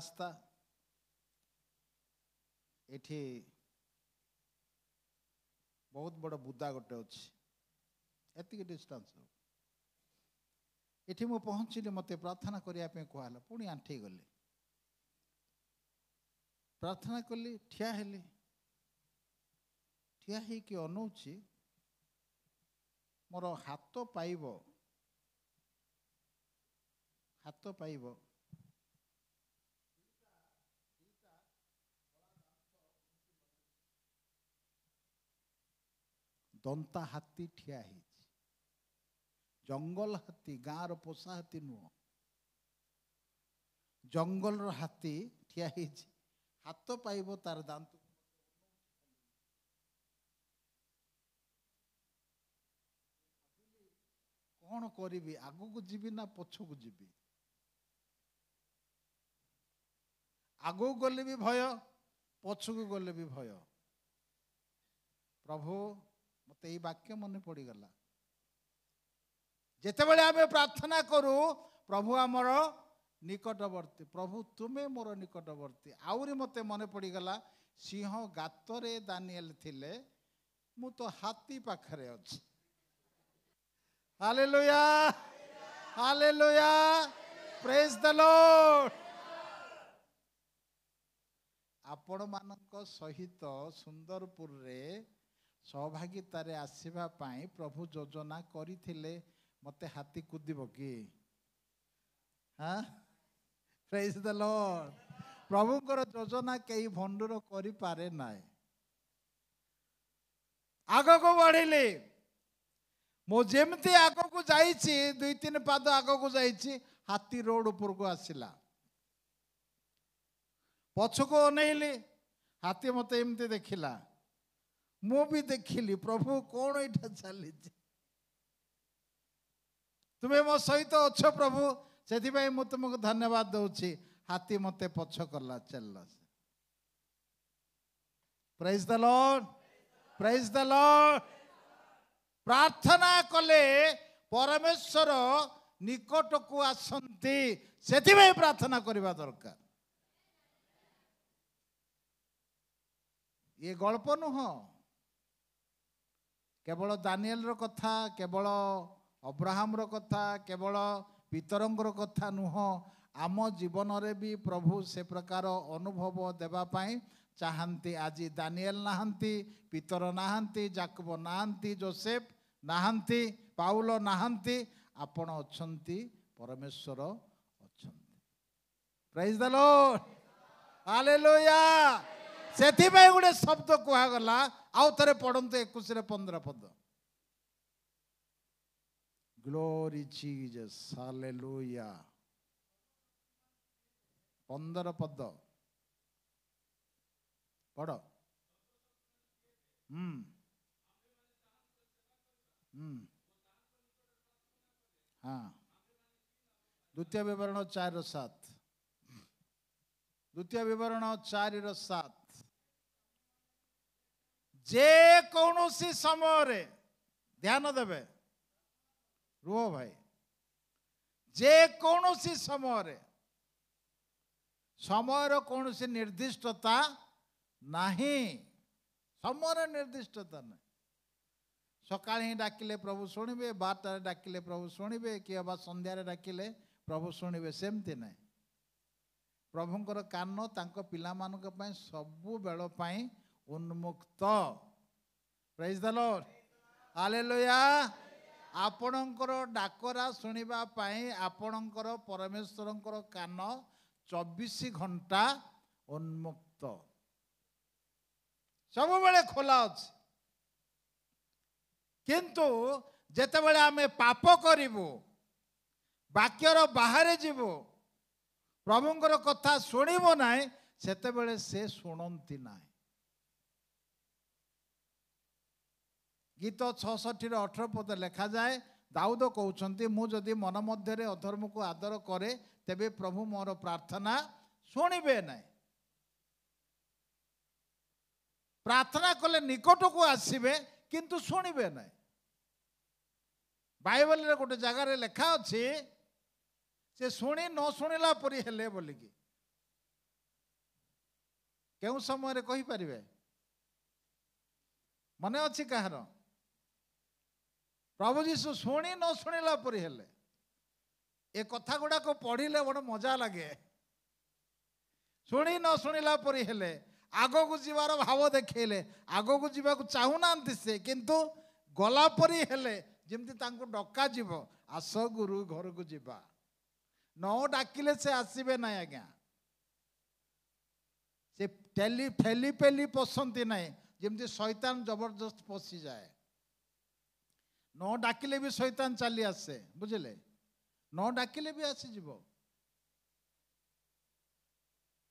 रास्ता एठी बहुत बड़ बुदा गोटे अच्छी एति डिस्टेंस एठी मु पहुँचली मते प्रार्थना करने कहला पुणी आंठी गली प्रार्थना कली ठिया हेली ठिया होकि अनौची मोर हाथ पाइब दंता हाथी ठिया है जंगल हाथी गाँव पोषा हाथी नुह जंगल हाथी ठिया है हाथ पाइब तार दांत कौन करी आग को जीवी ना पछ को जीवी आग को गले भी भय पछ को गले भी भय प्रभु मत ये वाक्य मन पड़गला जितेबाला आम प्रार्थना करूँ प्रभु आमर निकटवर्ती प्रभु तुम्हें मोर निकटवर्ती आउरी मत मन पड़गला सिंह गातरे दानिएल थिले मु तो हाथी पाखरे अच्छी hallelujah hallelujah praise the Lord आपण मानक सहित सुंदरपुर रे सहभागितार आसवा प्रभु योजना करथिले मते हाथी कुदिब कि हाँ प्रेज द लॉर्ड प्रभुंकर योजना कई भंडूर करि पारे नाय आग को बढ़िले मो जेमती आग को जाइछि दुई तीन पाद आग को जाइछि हाथी रोड ऊपर को आसिला पछको अनेइली हाथी मते एमती देखिला मु भी देखिली प्रभु कौन एटा चली तुम्हें मो सहित अच्छ प्रभु से मु तुमको धन्यवाद दौची हाथी मते पछ कला चल praise the lord praise the Lord प्रार्थना कले परमेश्वर निकट को आसंती से प्रार्थना करवा दरकार ये गल्प नुह केवल दानिएल रो कथा केवल अब्राहम रो कथा केवल पितरंगर कथा नुह आम जीवन रे भी प्रभु से प्रकार अनुभव देवा पाई चाहती आज दानिएल नहांती पितर नहांती जाकब नहांती जोसेफ नहांती पाउल नहांती आपण अछंती परमेश्वर अछंती प्रेज द लॉर्ड हालेलुया सेथि में गोटे शब्द कहगला आउ थे पढ़ंतु 21-15 पद ग्लोरी जीसस हालेलुया 15 पद पढ़ हाँ द्वितीय विवरण 4:7 द्वितीय विवरण 4:7 जे कौनसी समय रे ध्यान देवे रुह भाई जे कौनसी समय रे समय कौन सी निर्दिष्टता नहीं समय निर्दिष्टता नहीं सकाळ ही डाकिले प्रभु शुणिबे 12 डाकिले प्रभु शुणिबे कि बा संध्यारे डाकिले प्रभु शुणिबे सेमती नहीं प्रभुंकर कान तांको पिला मानक पई सबु बेଳ पई उन्मुक्त प्रेज द लॉर्ड हालेलुया आपणकर डाकरा शुणिबा पई आपणकर परमेश्वरंकर कान 24 घंटा उन्मुक्त सब बेले खोला अछि किंतु जेतेबेले आमे पाप करिवो वाक्यर बाहर जीवो प्रभुंकर कथा शुणिबो नाही सेतेबेले से शुणंती नाही गीत 66-18 पद लेखा जाए दाऊद कहउछंती मु जदि मन मध्य अधर्म को आदर करे तेबे प्रभु मोर प्रार्थना शुणिबे नाही प्रार्थना कले निकट को आसीबे किंतु शुणिबे नाही बाइबल रे गोटे जगह रे लेखा अछि से शुणी न शुणिला परी हेले बोलिकी केउ समय रे कहि परिबे मने अछि कहार प्रभु जीशु शुणी न शुणिला परि हेले ए कथा गुडा को पढ़िले बड़ मजा लगे शुणी न शुणिला परि हेले आगो को जीवार भाव देखैले आगो को जीवा को चाहू नांती से किंतु गला परि हेले जेमति तांको डका जीव आस गुरु घर को जीवा न डाकिले से आसीबे ना आज्ञा से ठेली पेली पसंदी ना जेमति शैतान जबरदस्त पशि जाए न डाकिले भी शैतान चली आसे बुझिले न डाकिले भी आसी जीव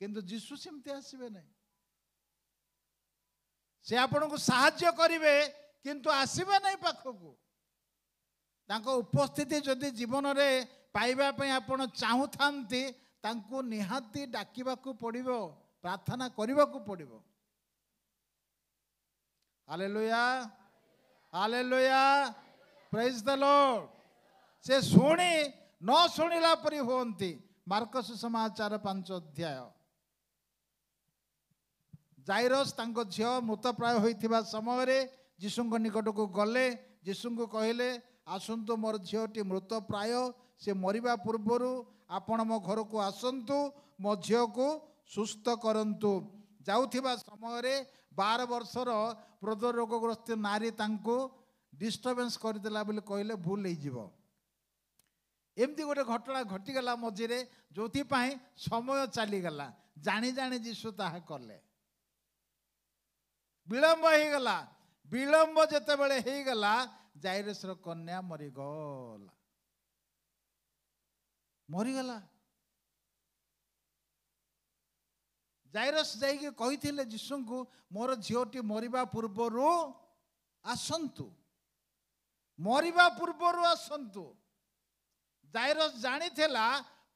किंतु जीशु सेमती आसीबे ना से आपण को साहाय्य करिवे किंतु आसीबे नहीं पाखकू तांको उपस्थिति जदि जीवन रे पाइबा पई आपण चाहू थांती तांको निहाती डाकिबा को पड़िबो प्रार्थना करबा को पड़िबो hallelujah hallelujah praise the lord से शुणी न शुणिला परि होंती मार्कस समाचार 5 अध्याय जाइरस तांको झियो मृतप्राय होइथिबा समय रे यीशु निकट को गले यीशु को कहले आसंतु मोर झियोटी मृतप्राय से मरिबा पूर्वर आपण मो घर को आसंतु मो झियो को सुस्थ करंतु जाउथिबा समय रे 12 वर्षर हृदय रोगग्रस्त नारी तांको डिस्टर्बेंस करदेला बोली कहले भूल हो जीवो एमती गोटे घटना घटीगला मझे जो समय चलीगला जानी जानी जीशु ताहा कले विलंब हो गला विलंब जिते बड़े हो गला जाइरसर कन्या मरीगला मरीगला जाइरस जाइए कही जीशु को मोर झीटी मरिबा पूर्वर आसंतु मरिबा पूर्वर आसंतु जाइरस जानी थेला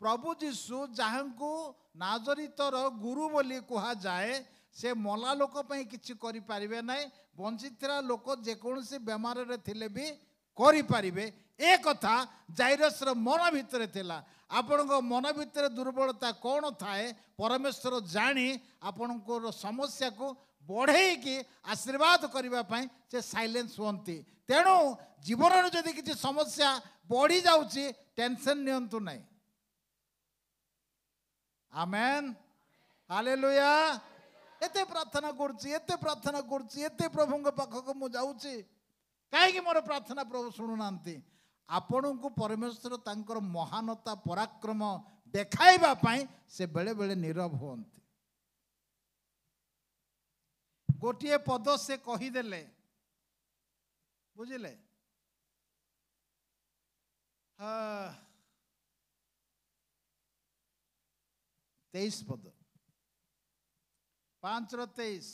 प्रभु जीशु जहाँ को नाजरीतर गुरु बोली कहा जाए से मला लोक पई किछि करि पारिबे नाही बंचितरा लोक जेकोसी बेमार रे थिले भी करि पारिबे ए कथा जाइरस रो मन भितरे थिला आपनको मन भितरे दुर्बलता कौन थाए परमेश्वर जानी आपनको समस्या को बढ़े कि आशीर्वाद करबा पई से साइलेंस होंती तेणु जीवन रे जदि किछि समस्या बढ़ी जाउची टेंशन नियंतु नाही आमेन हालेलुया एते प्रार्थना करछि एते प्रभु पाखक मु जाउछि काहे मोर प्रार्थना प्रभु शुणु नांती आपण को परमेश्वर तांकर महानता पराक्रम देखाइबा पई से बेले बेले नीरव होंती गोटिए पद से कहीदेले बुझिले 23 पद 5:23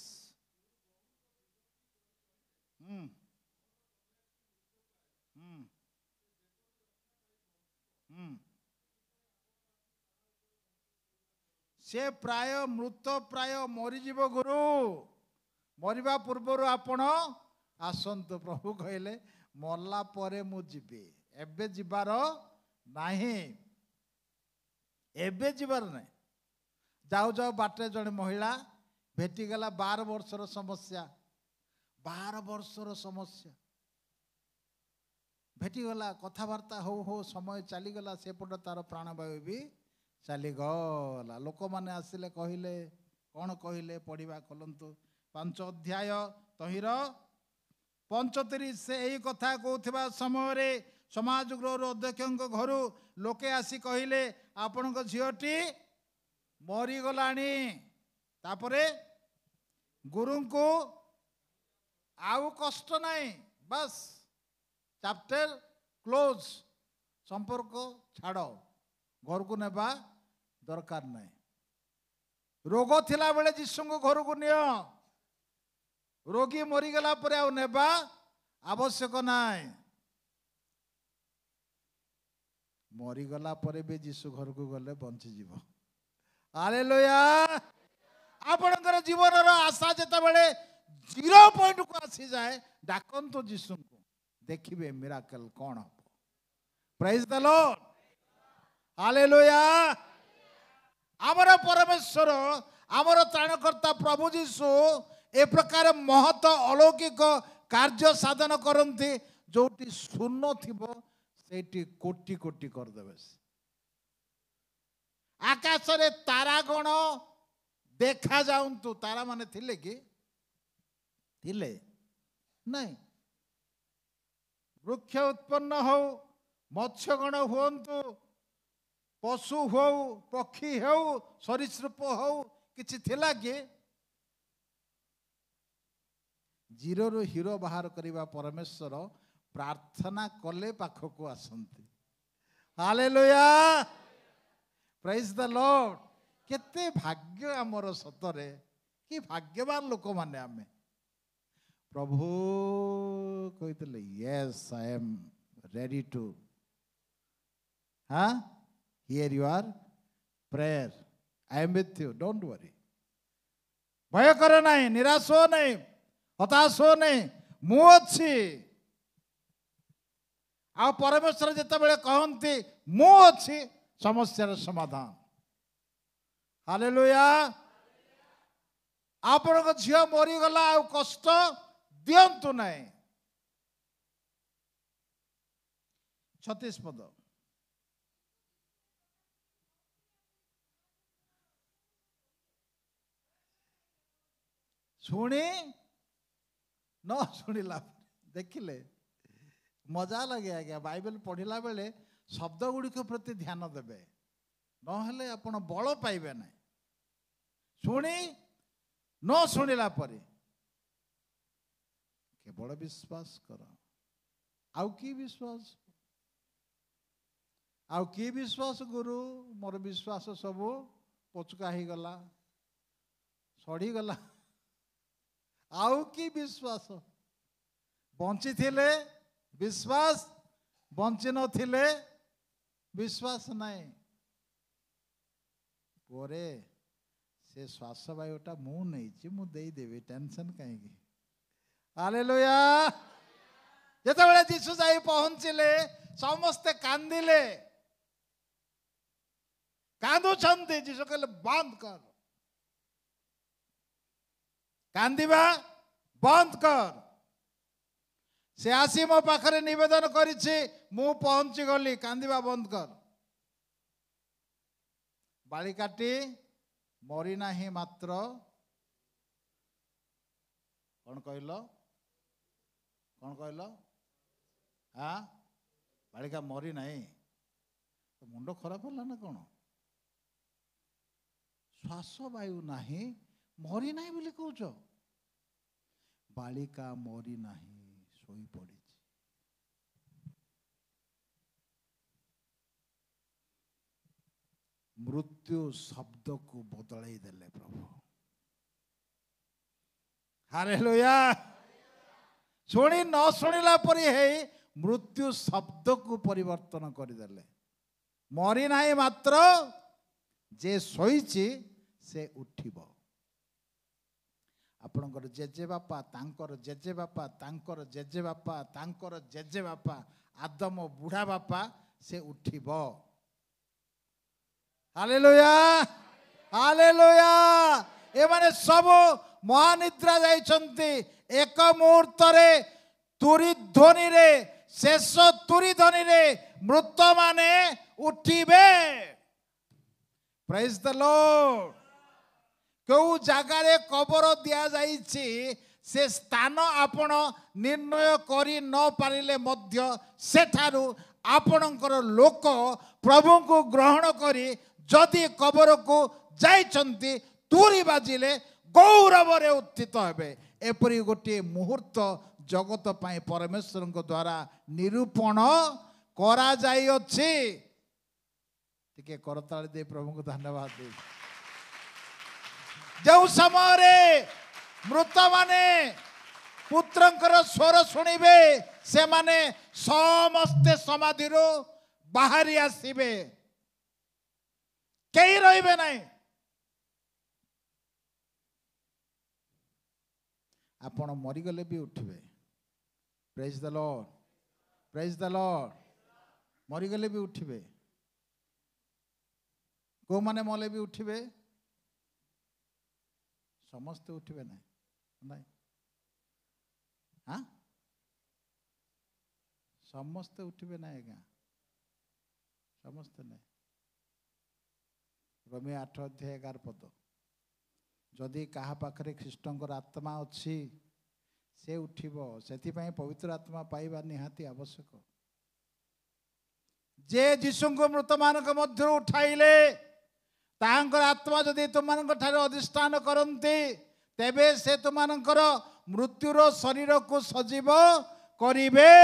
से प्राय मृत प्राय मरीजीव गुरु मरिबा पूर्वर आपण आसंतु प्रभु कहले मरला परे मु जीवी एबे जीवार नाही एबे जीवार नाही जाऊ जाऊ बाटे जड़े महिला भेटीगला 12 वर्षर समस्या 12 वर्षर समस्या भेटीगला कथबार्ता हो हो समय चलीगला सेपट तार प्राणवायु भी चलीगला लोक मैंने आसिले कहले कौन कहले पढ़ा खोलतु 5 अध्याय तहिर 35 से यही कथा कहूथिबा समय रे समाज गृह अध्यक्ष घर लोके आसी कहले आपण झीटी मरीगलाणी तापरे गुरु को आउ कष्ट नहीं बस चैप्टर क्लोज संपर्क छाड़ घर को नेबा दरकार नहीं रोग थिला बेले जीशु को घर को नियो रोगी मरीगला परे आउ नेबा आवश्यक नहीं मरीगला परे भी जीशु घर को गले बंची जीव हालेलुया आपणकर जीवन आशा जिते बड़े 0 पॉइंट को आसी जाए डाकंतु जीशु को देखिए मिराकल कौन हम प्रेज द लॉर्ड हालेलुया आमर परमेश्वर आमर त्राणकर्ता प्रभु जीशु ए प्रकार महत अलौकिक कार्य साधन करती जो शून्य थिबो सेठी कोटी कोटी करदेवे आकाश रे तारागण देखा जाऊंतु तारा माने थिले कि थिले नहीं वृक्ष उत्पन्न हो मत्स्यगण हुंतु पशु हो पक्षी हो सरीसृप हो किछि थिला कि जीरो रो हीरो बाहर करिबा परमेश्वर प्रार्थना कले पाखको आसंती हालेलुया प्रेज द लॉर्ड केते भाग्य आमर सतरे कि भाग्यवान लोक माने आमे प्रभु कहितले yes I am ready to हाँ hear your prayer I am with you don't worry भय कर नहीं निराश हो नहीं हताश हो नहीं मु अच्छी आ परमेश्वर जितेबाला कहते मु अच्छी समस्यार समाधान हालेलुया आपण को झियो मरीगला आ कष्ट दियंतु नहीं 36 पद शुणी न शुणिला देखिले मजा लगे आज्ञा बाइबल पढ़ला बेले शब्द गुड़िक प्रति ध्यान देवे नहेले आपण बल पाइबे ना शुणी न शुणिला परे केवल विश्वास कर आउ की विश्वास गुरु मोर विश्वास सब पचका ही गला सड़ी गला आउ की विश्वास बंची थिले विश्वास बंची नथिले विश्वास नहीं पोरे से श्वास वायुटा मु नहीं मु दे देवी टेंशन कहीं हालेलुया जेतेबेले जीसु जाई पहुंचिले समस्ते कांदिले कांदुछंती जीसु कहले बंद कर कांदिबा बंद कर से आसी मो पाखरे निवेदन करिछि मु पहुंची गली कांदिबा बंद कर बालिकाटी मरी नाही मात्र कौन कहल हाँ बालिका मरी नहीं तो मुंड खराब होला ना कौन श्वास वायु नाही मरी नाही बोली कहूच बालिका मरी नाही सोई पड़ी मृत्यु शब्द को बदलाई देले प्रभु हालेलुया शुणी न शुणिला परी है मृत्यु शब्द को परिवर्तन करदेले मरी नाही मात्र जे शोईची से उठिबो आपणकर जेजे बापा तांकर जेजे बापा तांकर जेजे बापा तांकर जेजे बापा आदम बुढ़ा बापा से उठिबो हालेलुया हालेलुया ए माने सब महानिद्रा जाइछंती एक मुहूर्त रे तुरी ध्वनि रे शेष तुरी ध्वनि रे मृत माने उठिबे प्रेज द लॉर्ड क्यों जगार कबर दिया जाइछि से स्थान आपण निर्णय करी न पारिले मध्य सेठारु आपणकर लोक प्रभु को ग्रहण करी जदि कबर को जाइछंती तुरी बाजिले गौरव रे उत्थित हेबे एपरी गोटे मुहूर्त जगत पाई परमेश्वर द्वारा निरूपण करा जाई अछि टिके करताली दे प्रभु को धन्यवाद दे जो समय मृत माने पुत्रंकर स्वर शुणिबे से माने समस्ते समाधि बाहरी आसबे कई रहिबे नहीं आपण मरीगले भी उठिबे praise the lord praise the lord मरीगले भी उठिबे को माने मले भी उठिबे समस्ते उठिबे ना नहीं हाँ समस्ते उठिबे ना आज्ञा समस्ते नहीं रोमी 8 अध्याय 11 पद जदि कहा पाखरे ख्रीष्टंकर आत्मा अच्छी से उठिबो सेथिपाई पवित्र आत्मा पाइबा निहाती आवश्यक जे यीशु को मृत मानक मध्य उठाइले तांकर आत्मा जदि तुमनक ठारे अधिष्ठान करन्ति तेबे से तुमनकर मृत्युर शरीर को सजीव करिवे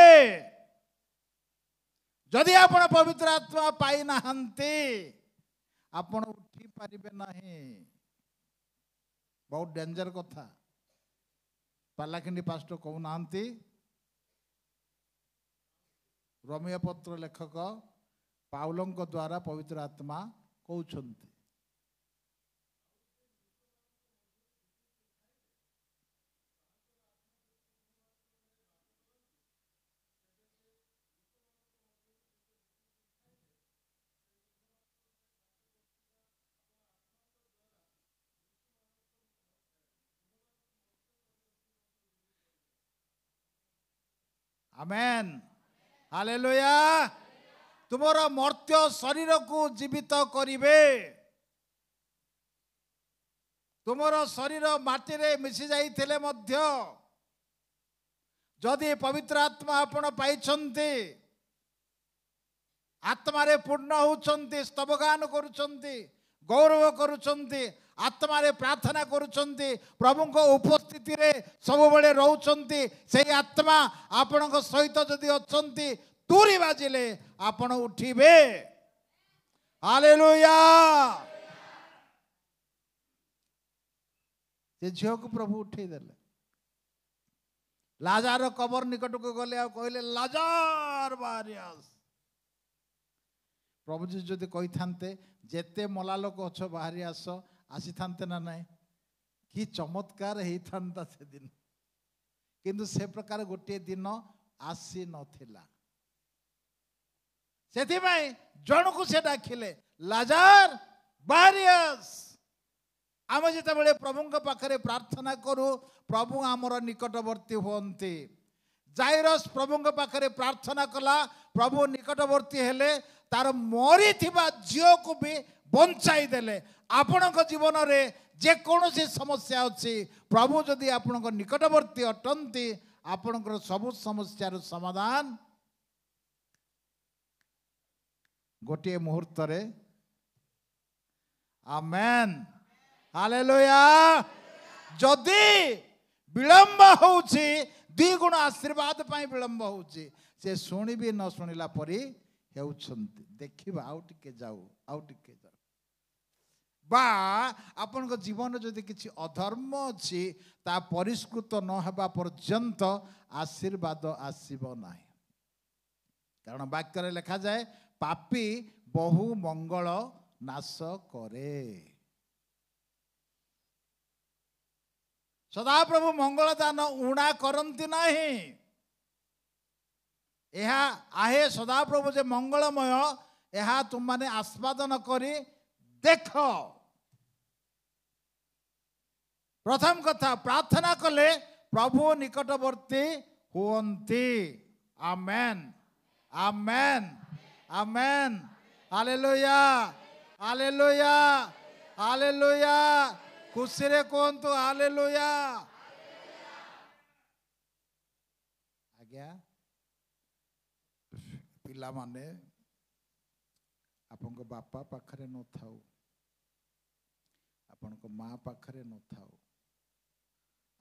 जदि आपण पवित्र आत्मा पाई नाहंती आपण उठी पारिबे नहीं बहुत डेंजर कथा पालाखिंडी पास्टर कहूना रोमियो पत्र लेखक पाउलंक द्वारा पवित्र आत्मा कहउछंती आमेन हालेलुया तुमर मर्त्य शरीर को जीवित करिवे तुमर शरीर माटी रे मिसी जाइथिले मध्य जदि पवित्र आत्मा आपण पाइछंती आत्मा रे पूर्ण होउछंती स्तवगान करूछंती गौरव करूछंती आत्मा रे प्रार्थना करूछंती प्रभु को उपस्थिति रे सब बेले रहउछंती सेही आत्मा आपण को सहित जदि अछंती तुरी बाजिले आपण उठिबे हालेलुया से झियो को प्रभु उठे देले लाजार कबर निकट को गले आ कहले लाजार बारियास प्रभु जी जदि कहि थांते जेते मला लोक अछ बाहरी आस आसी थांते ना नहीं कि चमत्कार हेई थांता से दिन किंतु से प्रकार गोटे दिन आसी नथिला सेथि भाई जण को से डाकिले लाजार बारियास आम जिते बड़े प्रभु पाखरे प्रार्थना करू प्रभु आमर निकटवर्ती हुंती जाइरस प्रभु पाखरे प्रार्थना कला प्रभु निकटवर्ती हेले तार मरी थिबा झियो को भी बंचाई देले आपण जीवन रे जे कौनसी समस्या अच्छी प्रभु जदि आपण निकटवर्ती अटंती आपण सबु समस्यार समाधान गोटे मुहूर्त रे आमेन हालेलुया जदि विलंब होउची द्विगुण आशीर्वाद पाई विलंब होउची से शुणी भी न शुणिला परी हेउछंती देखिबा आउ टिके जाऊ बा आपण जीवन जदि किछि अधर्म अछि ता परिष्कृत न हेबा पर्यंत आशीर्वाद आसीबो नाही कारण वाक्य रे लिखा जाए पापी बहु मंगल नाश करे सदा प्रभु मंगल दान उणा करंती नाही एहा आहे सदा प्रभु जे मंगलमय एहा तुम माने आस्वादन करी देख प्रथम कथा प्रार्थना कले प्रभु निकटवर्ती हुंती आमेन आमेन आमेन हालेलुया हालेलुया हालेलुया खुशी रे कहतु हालेलुया आज्ञा पिला माने आपन को बापा पाखरे न थाउ आपन को माँ पाखरे न थाउ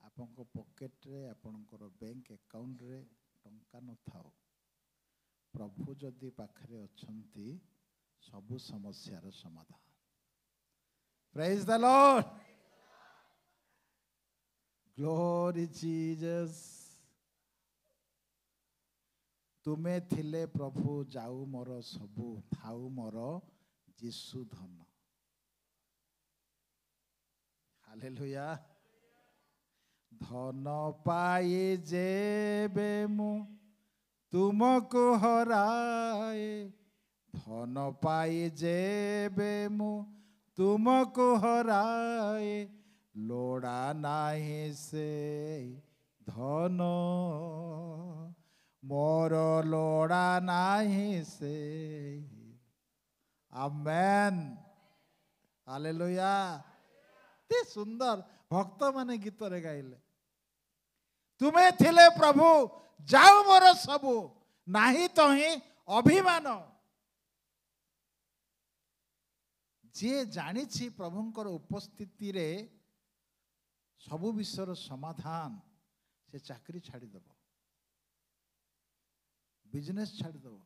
आपन को पॉकेट रे आपन को बैंक अकाउंट रे टंका न थाउ प्रभु जदि पाखरे अछंती सबु समस्यार समाधान praise the Lord glory Jesus तुमे थिले प्रभु जाऊ मोर सबु थाऊ मोर जीसु धन हालेलुया धन पाए जेबे मु तुमको हराए धन पाए जेबे मु तुमको हराए लोड़ा नाही से धन मोर लोड़ा नाही से आमेन हालेलुया ते सुंदर भक्त माने गीत रे गाइले तुम्हें थिले प्रभु जाऊ मोर सबु नाही तो ही अभिमान जे जानी प्रभुंकर उपस्थिति रे सबु विषयर समाधान से चाकरी छाड़ीदेव बिजनेस छाड़ीदेव